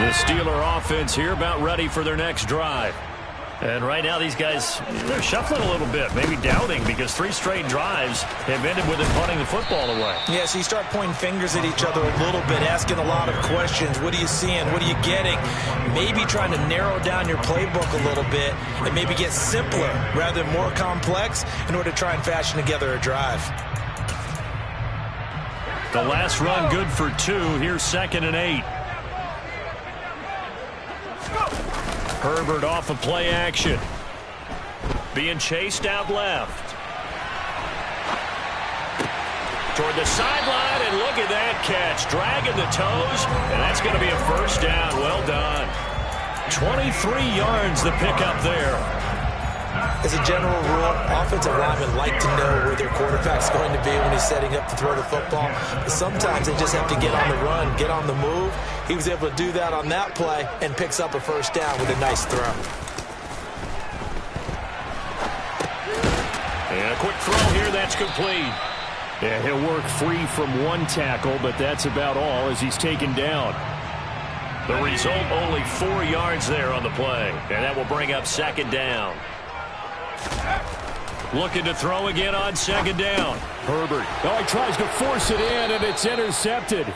The Steeler offense here about ready for their next drive. And right now these guys, they're shuffling a little bit, maybe doubting, because 3 straight drives have ended with them punting the football away. Yeah, so you start pointing fingers at each other a little bit, asking a lot of questions. What are you seeing? What are you getting? Maybe trying to narrow down your playbook a little bit and maybe get simpler rather than more complex in order to try and fashion together a drive. The last run good for 2. Here's 2nd and 8. Herbert off of play action. Being chased out left. Toward the sideline, and look at that catch. Dragging the toes, and that's going to be a first down. Well done. 23 yards the pickup there. As a general rule, offensive linemen like to know where their quarterback's going to be when he's setting up to throw the football. But sometimes they just have to get on the run, get on the move. He was able to do that on that play and picks up a first down with a nice throw. And a quick throw here, that's complete. Yeah, he'll work free from 1 tackle, but that's about all as he's taken down. The result, only 4 yards there on the play. And that will bring up 2nd down. Looking to throw again on 2nd down. Herbert. Oh, he tries to force it in, and it's intercepted.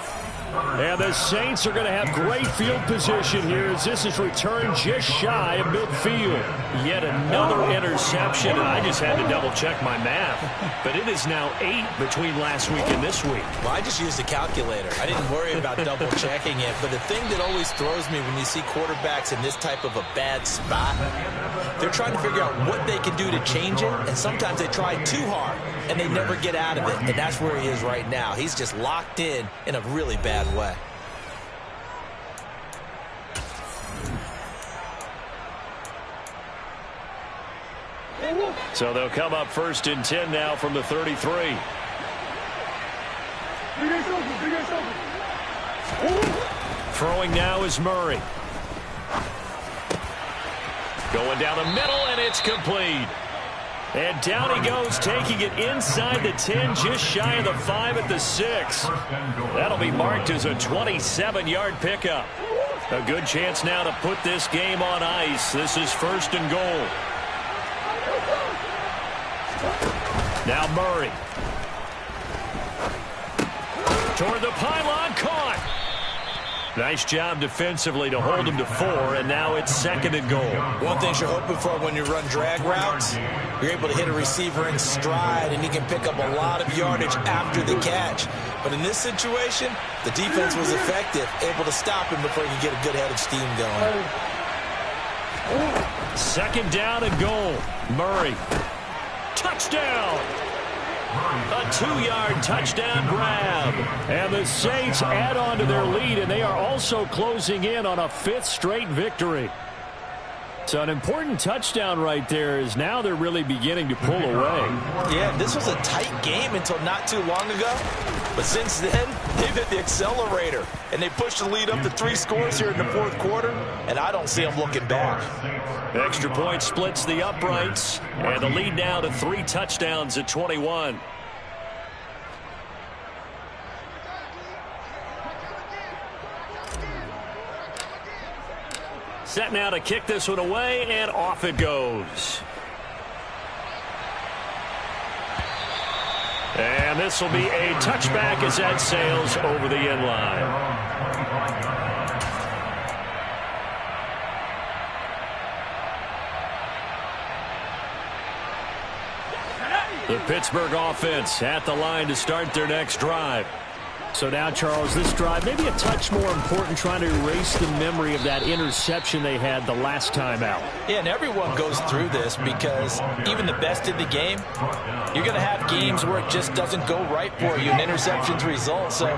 And the Saints are going to have great field position here as this is returned just shy of midfield. Yet another interception, and I just had to double-check my math. But it is now 8 between last week and this week. Well, I just used a calculator. I didn't worry about double-checking it. But the thing that always throws me when you see quarterbacks in this type of a bad spot, they're trying to figure out what they can do to change it, and sometimes they try too hard, and they never get out of it. And that's where he is right now. He's just locked in a really bad way. So they'll come up 1st and 10 now from the 33. Throwing now is Murray. Going down the middle, and it's complete. And down he goes, taking it inside the 10, just shy of the 5 at the 6. That'll be marked as a 27-yard pickup. A good chance now to put this game on ice. This is 1st and goal. Now Murray. Toward the pylon, caught. Nice job defensively to hold him to 4, and now it's 2nd and goal. One thing you're hoping for when you run drag routes, you're able to hit a receiver in stride, and he can pick up a lot of yardage after the catch. But in this situation, the defense was effective, able to stop him before he could get a good head of steam going. 2nd down and goal. Murray. Touchdown! A 2-yard touchdown grab. And the Saints add on to their lead, and they are also closing in on a 5th straight victory. So an important touchdown right there is now they're really beginning to pull away. Yeah, this was a tight game until not too long ago. But since then, they've hit the accelerator. And they pushed the lead up to 3 scores here in the 4th quarter. And I don't see them looking back. Extra point splits the uprights. And the lead now to 3 touchdowns at 21. Set now to kick this one away, and off it goes. And this will be a touchback as that sails over the end line. The Pittsburgh offense at the line to start their next drive. So now, Charles, this drive maybe a touch more important, trying to erase the memory of that interception they had the last time out. Yeah, and everyone goes through this because even the best in the game, you're going to have games where it just doesn't go right for you and interceptions result. So,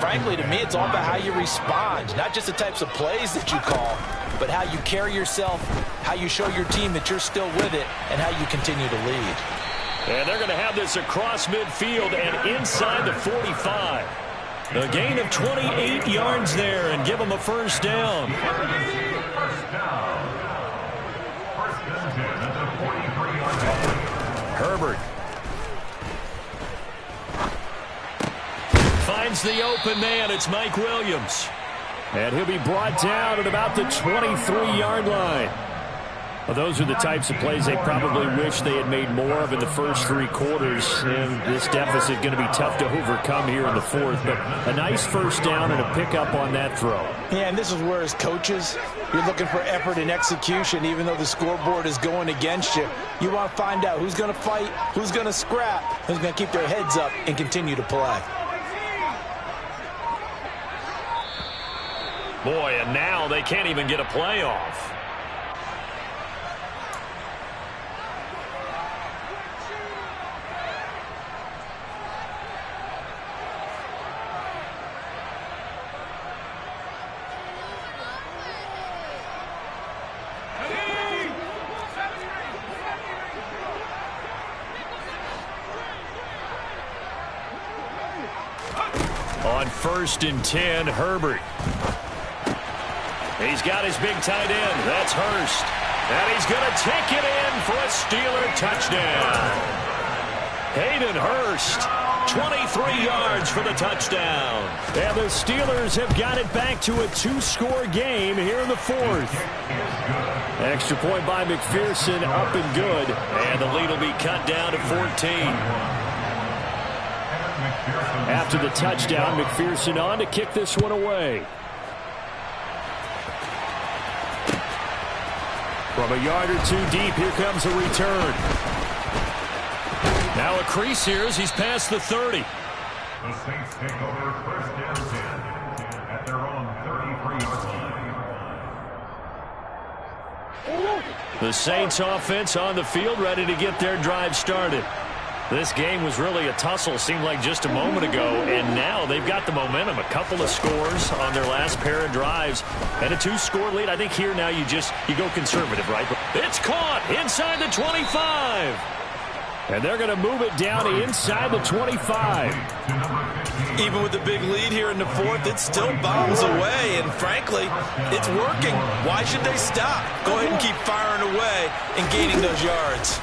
frankly, to me, it's all about how you respond, not just the types of plays that you call, but how you carry yourself, how you show your team that you're still with it, and how you continue to lead. And they're going to have this across midfield and inside the 45. A gain of 28 yards there and give them a first down. Herbert finds the open man. It's Mike Williams. And he'll be brought down at about the 23-yard line. Well, those are the types of plays they probably wish they had made more of in the first 3 quarters. And this deficit going to be tough to overcome here in the fourth. But a nice first down and a pickup on that throw. Yeah, and this is where as coaches, you're looking for effort and execution. Even though the scoreboard is going against you, you want to find out who's going to fight, who's going to scrap, who's going to keep their heads up and continue to play. Boy, and now they can't even get a play off. On 1st and 10, Herbert. He's got his big tight end. That's Hurst. And he's going to take it in for a Steeler touchdown. Hayden Hurst, 23 yards for the touchdown. And the Steelers have got it back to a 2-score game here in the fourth. Extra point by McPherson, up and good. And the lead will be cut down to 14. After the touchdown, McPherson on to kick this one away. From a yard or 2 deep, here comes a return. Now a crease here as he's past the 30. The Saints take over 1st and 10 at their own 33-yard line. The Saints offense on the field, ready to get their drive started. This game was really a tussle, seemed like just a moment ago, and now they've got the momentum. A couple of scores on their last pair of drives, and a 2-score lead. I think here now you go conservative, right? It's caught inside the 25. And they're going to move it down inside the 25. Even with the big lead here in the fourth, it still bombs away, and frankly, it's working. Why should they stop? Go ahead and keep firing away and gaining those yards.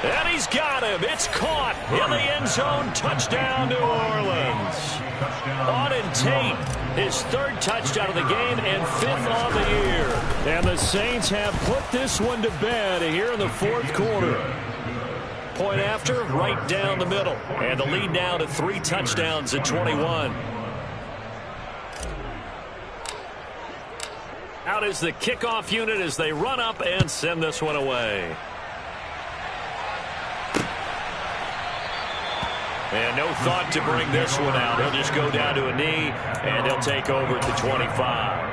And he's got him. It's caught in the end zone. Touchdown, New Orleans. Auden Tate, his 3rd touchdown of the game and 5th on the year. And the Saints have put this one to bed here in the 4th quarter. Point after, right down the middle. And the lead now to 3 touchdowns at 21. Out is the kickoff unit as they run up and send this one away. And no thought to bring this one out. He'll just go down to a knee, and he'll take over at the 25.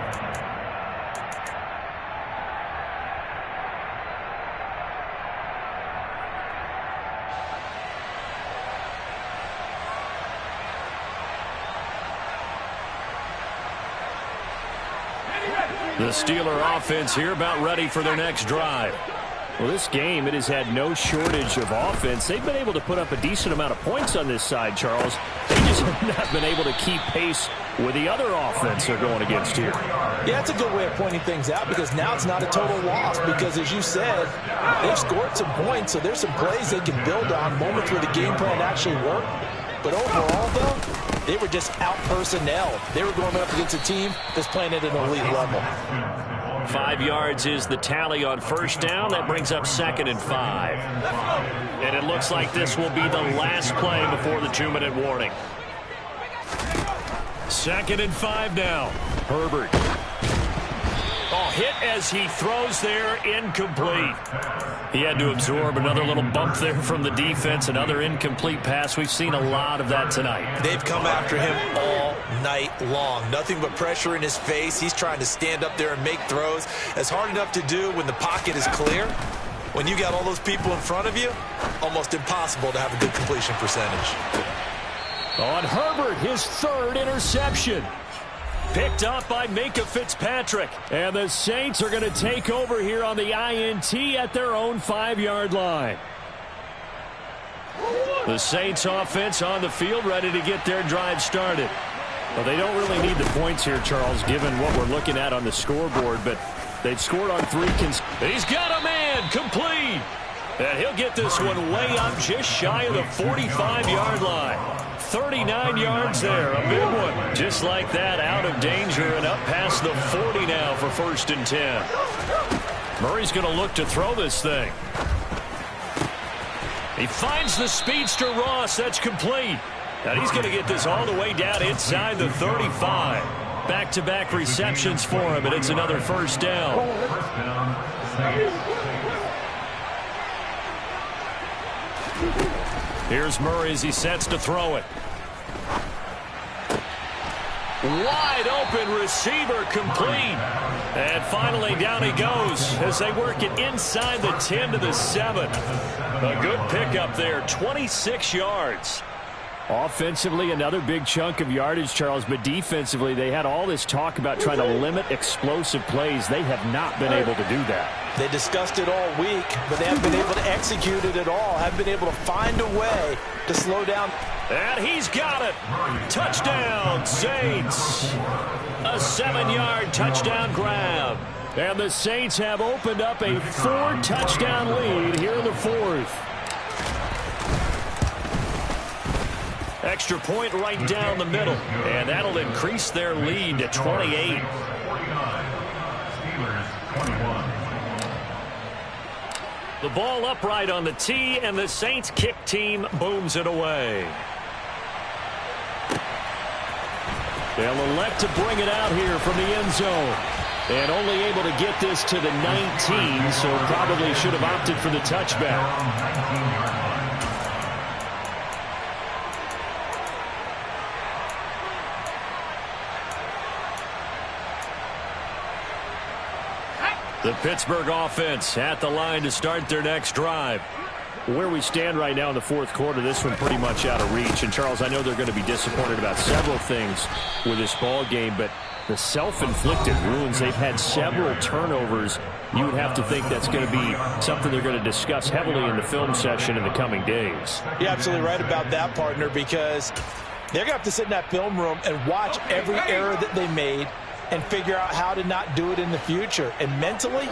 The Steeler offense here about ready for their next drive. Well, this game, it has had no shortage of offense. They've been able to put up a decent amount of points on this side, Charles. They just have not been able to keep pace with the other offense they're going against here. Yeah, it's a good way of pointing things out because now it's not a total loss because, as you said, they've scored some points, so there's some plays they can build on, moments where the game plan actually worked. But overall, though, they were just out-personnel. They were going up against a team that's playing at an elite level. 5 yards is the tally on 1st down. That brings up 2nd and 5. And it looks like this will be the last play before the 2-minute warning. 2nd and 5 now. Herbert. Oh, hit as he throws there, incomplete. He had to absorb another little bump there from the defense, another incomplete pass. We've seen a lot of that tonight. They've come after him all night long. Nothing but pressure in his face. He's trying to stand up there and make throws. It's hard enough to do when the pocket is clear. When you got all those people in front of you, almost impossible to have a good completion percentage. On Herbert, his 3rd interception. Picked up by Minkah Fitzpatrick. And the Saints are going to take over here on the INT at their own 5-yard line. The Saints offense on the field ready to get their drive started. Well, they don't really need the points here, Charles, given what we're looking at on the scoreboard, but they've scored on 3. He's got a man, complete. And he'll get this one way up just shy of the 45-yard line. 39 yards there, a big one. Just like that, out of danger and up past the 40 now for 1st and 10. Murray's going to look to throw this thing. He finds the speedster Ross. That's complete. And he's going to get this all the way down inside the 35. Back-to-back receptions for him, and it's another 1st down. Here's Murray as he sets to throw it. Wide open receiver, complete. And finally down he goes as they work it inside the 10 to the 7. A good pickup there, 26 yards. Offensively, another big chunk of yardage, Charles, but defensively, they had all this talk about trying to limit explosive plays. They have not been able to do that. They discussed it all week, but they haven't been able to execute it at all, haven't been able to find a way to slow down. And he's got it. Touchdown, Saints. A 7-yard touchdown grab. And the Saints have opened up a 4-touchdown lead here in the 4th. Extra point right down the middle. And that'll increase their lead to 28. The ball upright on the tee, and the Saints kick team booms it away. They'll elect to bring it out here from the end zone. And only able to get this to the 19, so probably should have opted for the touchback. The Pittsburgh offense at the line to start their next drive. Where we stand right now in the 4th quarter, this one pretty much out of reach. And, Charles, I know they're going to be disappointed about several things with this ball game, but the self-inflicted wounds, they've had several turnovers. You would have to think that's going to be something they're going to discuss heavily in the film session in the coming days. You're absolutely right about that, partner, because they're going to have to sit in that film room and watch every error that they made and figure out how to not do it in the future. And mentally,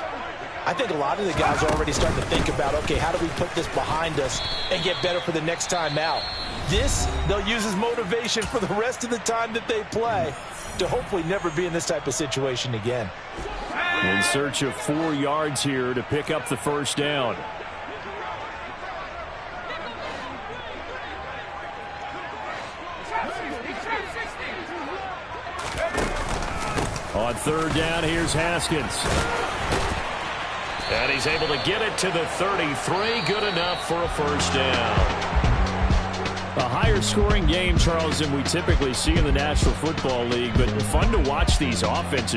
I think a lot of the guys are already starting to think about, okay, how do we put this behind us and get better for the next time out? This, they'll use as motivation for the rest of the time that they play to hopefully never be in this type of situation again. In search of 4 yards here to pick up the 1st down. On 3rd down, here's Haskins. And he's able to get it to the 33. Good enough for a 1st down. A higher scoring game, Charles, than we typically see in the National Football League, but fun to watch these offenses.